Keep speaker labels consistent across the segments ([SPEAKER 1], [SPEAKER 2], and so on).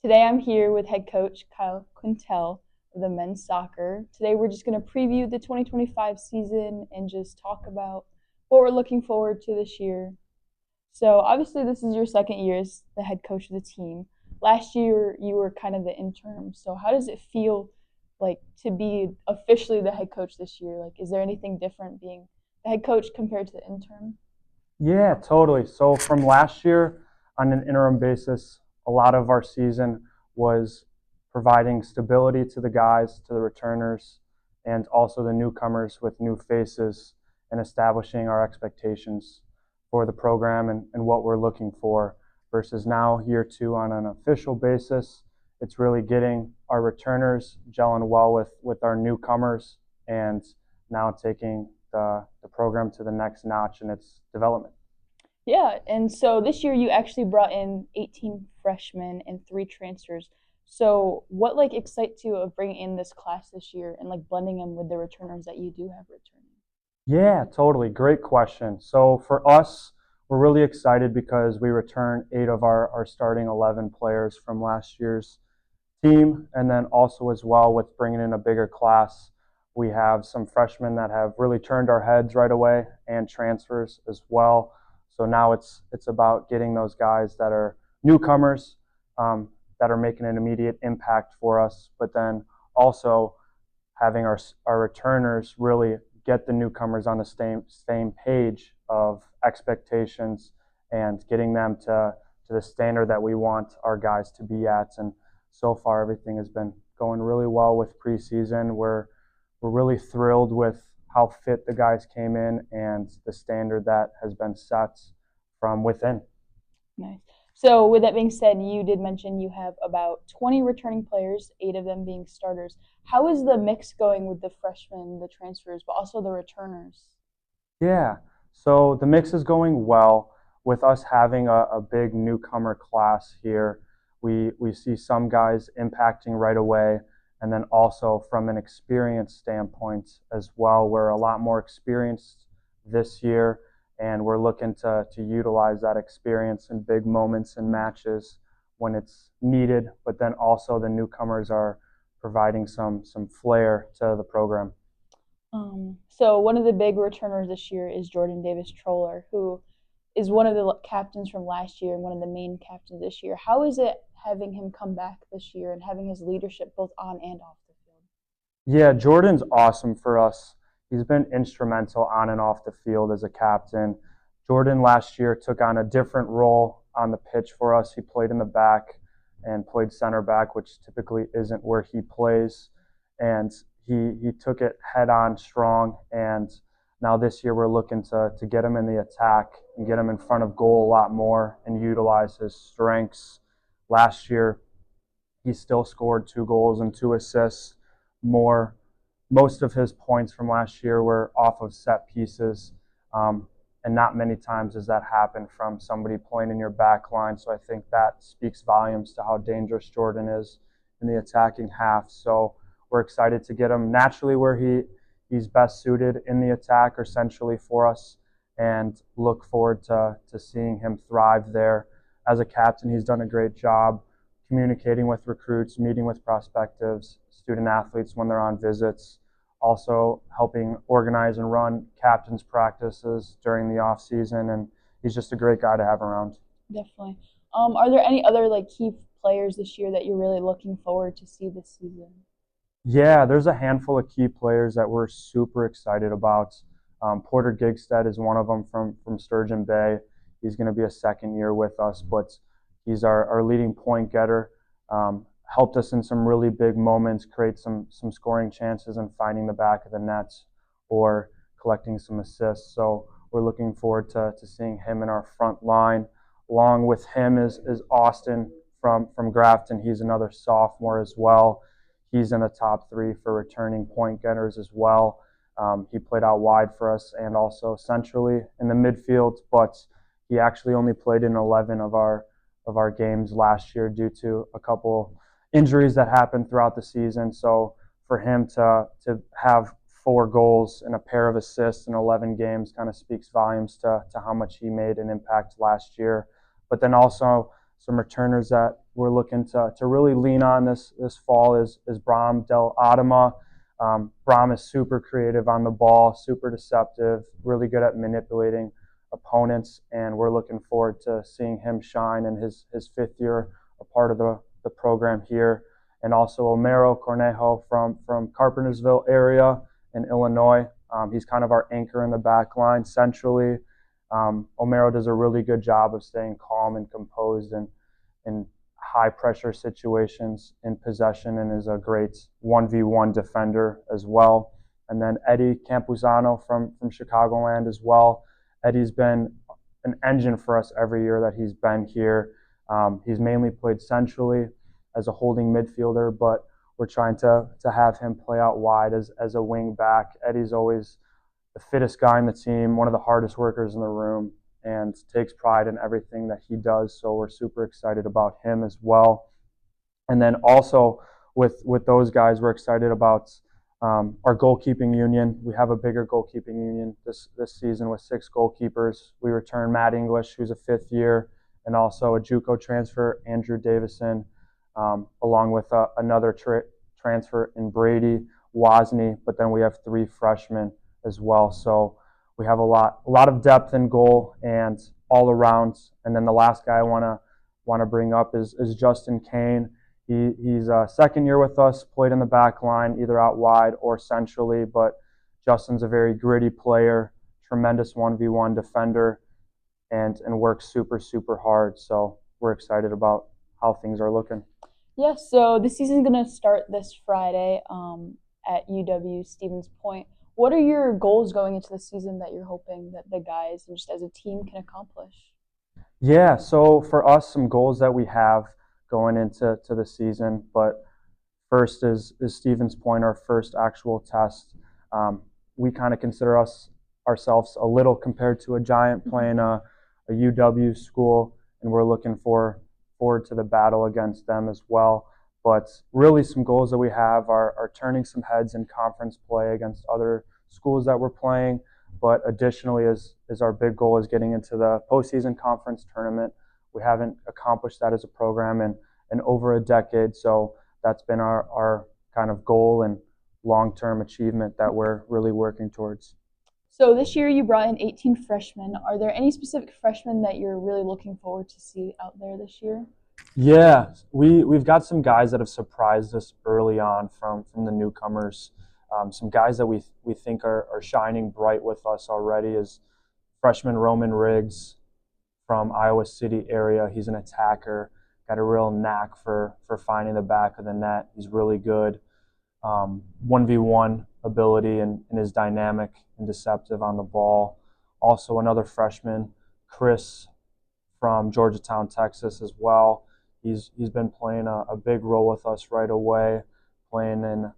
[SPEAKER 1] Today I'm here with head coach Kyle Quintell of the men's soccer. Today we're just going to preview the 2025 season and just talk about what we're looking forward to this year. So obviously this is your second year as the head coach of the team. Last year you were kind of the interim. So how does it feel like to be officially the head coach this year? Like is there anything different being the head coach compared to the interim?
[SPEAKER 2] Yeah, totally. So from last year on an interim basis, a lot of our season was providing stability to the guys, to the returners, and also the newcomers with new faces and establishing our expectations for the program and what we're looking for versus now year two on an official basis. It's really getting our returners gelling well with our newcomers and now taking the program to the next notch in its development.
[SPEAKER 1] Yeah, and so this year you actually brought in 18 freshmen and three transfers. So what like excites you of bringing in this class this year and like blending them with the returners that you do have returning?
[SPEAKER 2] Yeah, totally. Great question. So for us, we're really excited because we return eight of our starting 11 players from last year's team. And then also as well with bringing in a bigger class, we have some freshmen that have really turned our heads right away and transfers as well. So now it's about getting those guys that are newcomers that are making an immediate impact for us, but then also having our returners really get the newcomers on the same page of expectations and getting them to the standard that we want our guys to be at. And so far, everything has been going really well with preseason. We're really thrilled with how fit the guys came in and the standard that has been set from within.
[SPEAKER 1] Nice. So with that being said, you did mention you have about 20 returning players, eight of them being starters. How is the mix going with the freshmen, the transfers, but also the returners?
[SPEAKER 2] Yeah. So the mix is going well with us having a big newcomer class here. We see some guys impacting right away, and then also from an experience standpoint as well. We're a lot more experienced this year, and we're looking to utilize that experience in big moments and matches when it's needed. But then also the newcomers are providing some flair to the program.
[SPEAKER 1] So one of the big returners this year is Jordan Davis Troller, who is one of the captains from last year and one of the main captains this year. How is it having him come back this year and having his leadership both on and off the field?
[SPEAKER 2] Yeah, Jordan's awesome for us. He's been instrumental on and off the field as a captain. Jordan last year took on a different role on the pitch for us. He played in the back and played center back, which typically isn't where he plays. And he took it head on strong. And now this year we're looking to get him in the attack and get him in front of goal a lot more and utilize his strengths. Last year, he still scored 2 goals and 2 assists more. Most of his points from last year were off of set pieces, and not many times does that happen from somebody playing in your back line. So I think that speaks volumes to how dangerous Jordan is in the attacking half. So we're excited to get him naturally where he's best suited in the attack or centrally for us, and look forward to seeing him thrive there. As a captain, he's done a great job communicating with recruits, meeting with prospectives, student athletes when they're on visits, also helping organize and run captain's practices during the off season, and he's just a great guy to have around.
[SPEAKER 1] Definitely. Are there any other like key players this year that you're really looking forward to see this season?
[SPEAKER 2] Yeah, there's a handful of key players that we're super excited about. Porter Gigstead is one of them from Sturgeon Bay. He's going to be a second year with us, but he's our leading point getter. Helped us in some really big moments, create some scoring chances and finding the back of the nets or collecting some assists. So we're looking forward to seeing him in our front line. Along with him is Austin from Grafton. He's another sophomore as well. He's in the top three for returning point getters as well. He played out wide for us and also centrally in the midfield, but he actually only played in 11 of our games last year due to a couple injuries that happened throughout the season. So for him to have 4 goals and a pair of assists in 11 games kind of speaks volumes to how much he made an impact last year. But then also Some returners that we're looking to really lean on this fall is Bram Del Adama. Bram is super creative on the ball, super deceptive, really good at manipulating opponents, and we're looking forward to seeing him shine in his fifth year, a part of the program here. And also Homero Cornejo from Carpentersville area in Illinois. He's kind of our anchor in the back line centrally. Homero does a really good job of staying calm and composed in high pressure situations in possession, and is a great 1v1 defender as well. And then Eddie Campuzano from Chicagoland as well. Eddie's been an engine for us every year that he's been here. He's mainly played centrally as a holding midfielder, but we're trying to have him play out wide as a wing back. Eddie's always the fittest guy in the team, one of the hardest workers in the room, and takes pride in everything that he does. So we're super excited about him as well. And then also with those guys, we're excited about our goalkeeping union. We have a bigger goalkeeping union this season with 6 goalkeepers. We return Matt English, who's a 5th year, and also a JUCO transfer, Andrew Davison, along with another transfer in Brady Wozni. But then we have 3 freshmen as well. So we have a lot of depth in goal and all around. And then the last guy I want to bring up is Justin Kane. He's a 2nd year with us, played in the back line, either out wide or centrally. But Justin's a very gritty player, tremendous 1v1 defender, and works super hard. So we're excited about how things are looking.
[SPEAKER 1] Yeah, so the season's going to start this Friday at UW Stevens Point. What are your goals going into the season that you're hoping that the guys and just as a team can accomplish?
[SPEAKER 2] Yeah, so for us, some goals that we have going into the season, but first is Stevens Point, our first actual test. We kind of consider ourselves a little compared to a giant playing a UW school, and we're looking forward to the battle against them as well. But really some goals that we have are turning some heads in conference play against other schools that we're playing. But additionally is our big goal is getting into the postseason conference tournament. We haven't accomplished that as a program in over a decade. So that's been our kind of goal and long-term achievement that we're really working towards.
[SPEAKER 1] So this year you brought in 18 freshmen. Are there any specific freshmen that you're really looking forward to see out there this year?
[SPEAKER 2] Yeah, we've got some guys that have surprised us early on from the newcomers. Some guys that we think are shining bright with us already is freshman Roman Riggs from Iowa City area. He's an attacker, got a real knack for finding the back of the net. He's really good. 1v1 ability and is dynamic and deceptive on the ball. Also another freshman, Chris from Georgetown, Texas as well. He's been playing a big role with us right away, playing in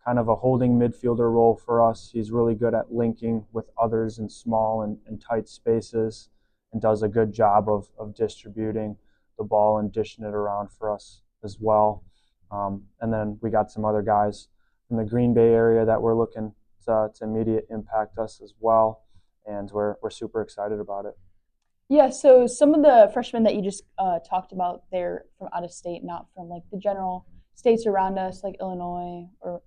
[SPEAKER 2] kind of a holding midfielder role for us. He's really good at linking with others in small and tight spaces, and does a good job of distributing the ball and dishing it around for us as well. And then we got some other guys from the Green Bay area that we're looking to immediate impact us as well, and we're super excited about it.
[SPEAKER 1] Yeah, so some of the freshmen that you just talked about, they're from out of state, not from like the general states around us, like Illinois or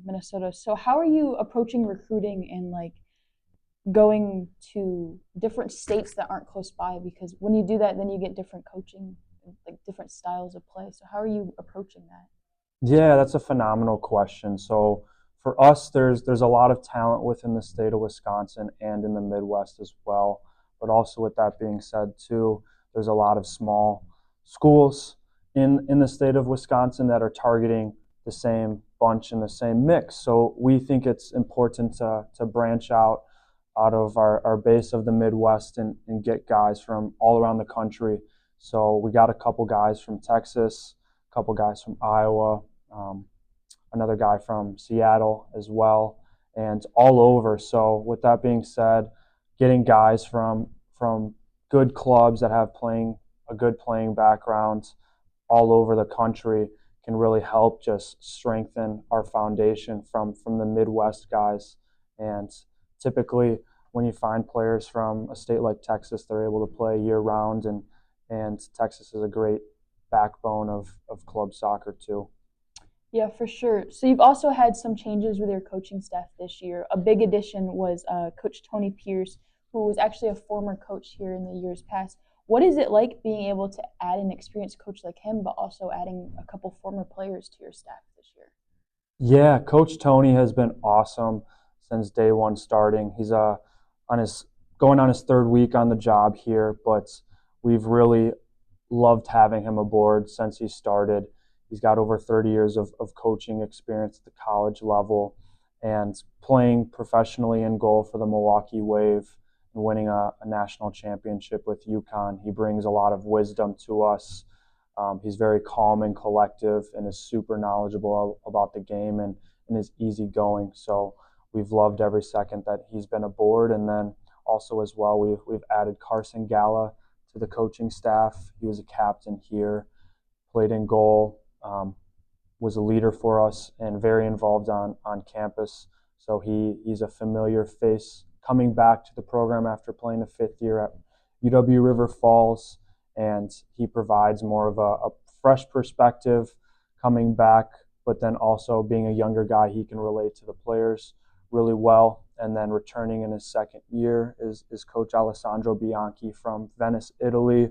[SPEAKER 1] Minnesota. So how are you approaching recruiting and like going to different states that aren't close by? Because when you do that, then you get different coaching, like different styles of play. So how are you approaching that?
[SPEAKER 2] Yeah, that's a phenomenal question. So for us, there's a lot of talent within the state of Wisconsin and in the Midwest as well. But also with that being said too, there's a lot of small schools in the state of Wisconsin that are targeting the same bunch and the same mix. So we think it's important to branch out of our base of the Midwest and get guys from all around the country. So we got a couple guys from Texas, a couple guys from Iowa, another guy from Seattle as well, and all over. So with that being said, getting guys from good clubs that have a good playing background all over the country can really help just strengthen our foundation from the Midwest guys. And typically when you find players from a state like Texas, they're able to play year round and and Texas is a great backbone of club soccer too.
[SPEAKER 1] Yeah, for sure. So you've also had some changes with your coaching staff this year. A big addition was Coach Tony Pierce, who was actually a former coach here in the years past. What is it like being able to add an experienced coach like him, but also adding a couple former players to your staff this year?
[SPEAKER 2] Yeah, Coach Tony has been awesome since day one starting. He's on his going on his third week on the job here, but we've really loved having him aboard since he started. He's got over 30 years of coaching experience at the college level and playing professionally in goal for the Milwaukee Wave and winning a national championship with UConn. He brings a lot of wisdom to us. He's very calm and collective and is super knowledgeable about the game and is easygoing. So we've loved every second that he's been aboard. And then also as well, we've added Carson Galla to the coaching staff. He was a captain here, played in goal, was a leader for us, and very involved on campus. So he's a familiar face coming back to the program after playing a fifth year at UW River Falls, and he provides more of a fresh perspective coming back, but then also being a younger guy, he can relate to the players really well. And then returning in his second year is Coach Alessandro Bianchi from Venice, Italy.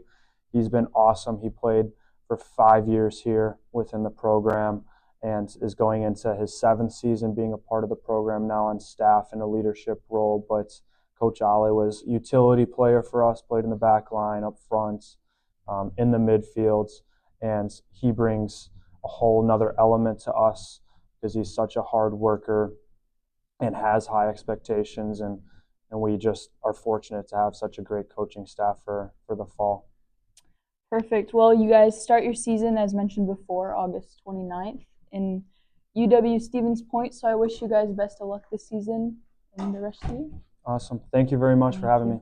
[SPEAKER 2] He's been awesome. He played for 5 years here within the program and is going into his seventh season being a part of the program now on staff in a leadership role. But Coach Ale was a utility player for us, played in the back line, up front, in the midfields, and he brings a whole nother element to us because he's such a hard worker and has high expectations, and we just are fortunate to have such a great coaching staff for the fall.
[SPEAKER 1] Perfect. Well, you guys start your season, as mentioned before, August 29th in UW Stevens Point. So I wish you guys best of luck this season and the rest of the year.
[SPEAKER 2] Awesome. Thank you very much for having me.